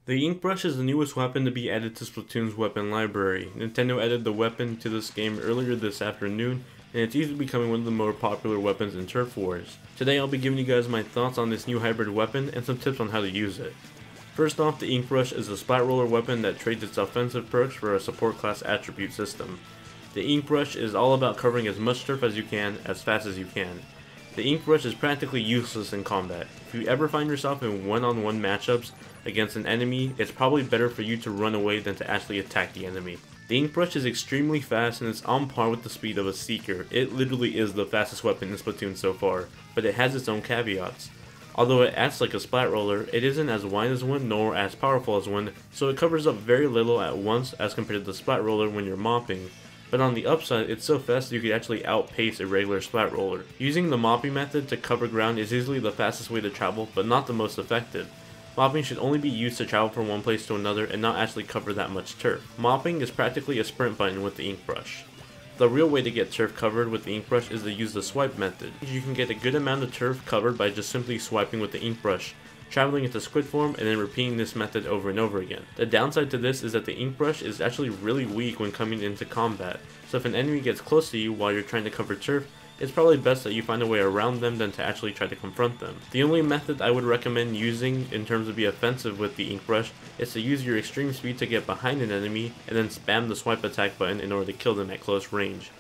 The ink brush is the newest weapon to be added to Splatoon's weapon library. Nintendo added the weapon to this game earlier this afternoon, and it's easily becoming one of the more popular weapons in Turf Wars. Today I'll be giving you guys my thoughts on this new hybrid weapon and some tips on how to use it. First off, the ink brush is a splat roller weapon that trades its offensive perks for a support class attribute system. The ink brush is all about covering as much turf as you can, as fast as you can. The ink brush is practically useless in combat. If you ever find yourself in one-on-one matchups against an enemy, it's probably better for you to run away than to actually attack the enemy. The ink brush is extremely fast and it's on par with the speed of a Seeker. It literally is the fastest weapon in Splatoon so far, but it has its own caveats. Although it acts like a splat roller, it isn't as wide as one nor as powerful as one, so it covers up very little at once as compared to the splat roller when you're mopping. But on the upside, it's so fast that you could actually outpace a regular splat roller. Using the mopping method to cover ground is easily the fastest way to travel, but not the most effective. Mopping should only be used to travel from one place to another and not actually cover that much turf. Mopping is practically a sprint button with the ink brush. The real way to get turf covered with the ink brush is to use the swipe method. You can get a good amount of turf covered by just simply swiping with the ink brush, traveling into squid form, and then repeating this method over and over again. The downside to this is that the ink brush is actually really weak when coming into combat, so if an enemy gets close to you while you're trying to cover turf, it's probably best that you find a way around them than to actually try to confront them. The only method I would recommend using in terms of being offensive with the ink brush is to use your extreme speed to get behind an enemy and then spam the swipe attack button in order to kill them at close range.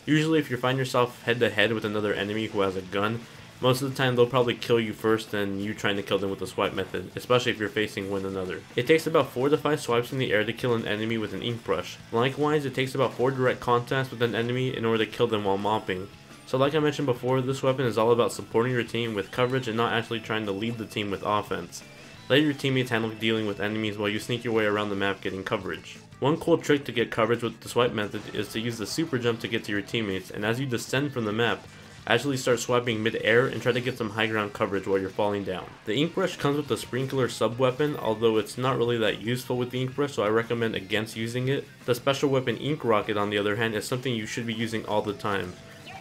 Usually if you find yourself head to head with another enemy who has a gun, most of the time they'll probably kill you first than you trying to kill them with the swipe method, especially if you're facing one another. It takes about 4 to 5 swipes in the air to kill an enemy with an ink brush. Likewise, it takes about 4 direct contacts with an enemy in order to kill them while mopping. So like I mentioned before, this weapon is all about supporting your team with coverage and not actually trying to lead the team with offense. Let your teammates handle dealing with enemies while you sneak your way around the map getting coverage. One cool trick to get coverage with the swipe method is to use the super jump to get to your teammates, and as you descend from the map, actually start swiping mid-air and try to get some high ground coverage while you're falling down. The ink brush comes with the sprinkler sub-weapon, although it's not really that useful with the ink brush, so I recommend against using it. The special weapon ink rocket, on the other hand, is something you should be using all the time.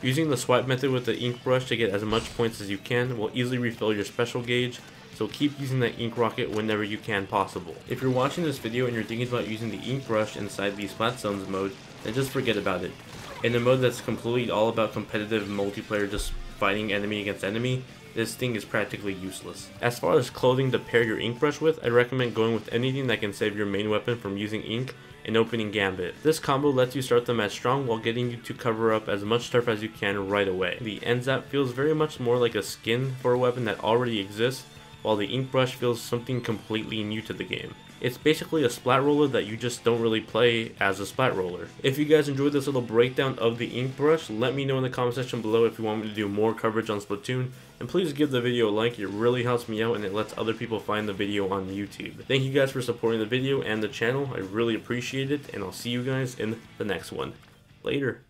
Using the swipe method with the ink brush to get as much points as you can will easily refill your special gauge, so keep using that ink rocket whenever you can possible. If you're watching this video and you're thinking about using the ink brush inside the Splat Zones mode, then just forget about it. In a mode that's completely all about competitive multiplayer, just fighting enemy against enemy, this thing is practically useless. As far as clothing to pair your ink brush with, I'd recommend going with anything that can save your main weapon from using ink and opening Gambit. This combo lets you start the match strong while getting you to cover up as much turf as you can right away. The NZAP feels very much more like a skin for a weapon that already exists, while the ink brush feels something completely new to the game. It's basically a splat roller that you just don't really play as a splat roller. If you guys enjoyed this little breakdown of the ink brush, let me know in the comment section below if you want me to do more coverage on Splatoon, and please give the video a like. It really helps me out and it lets other people find the video on YouTube. Thank you guys for supporting the video and the channel, I really appreciate it, and I'll see you guys in the next one. Later.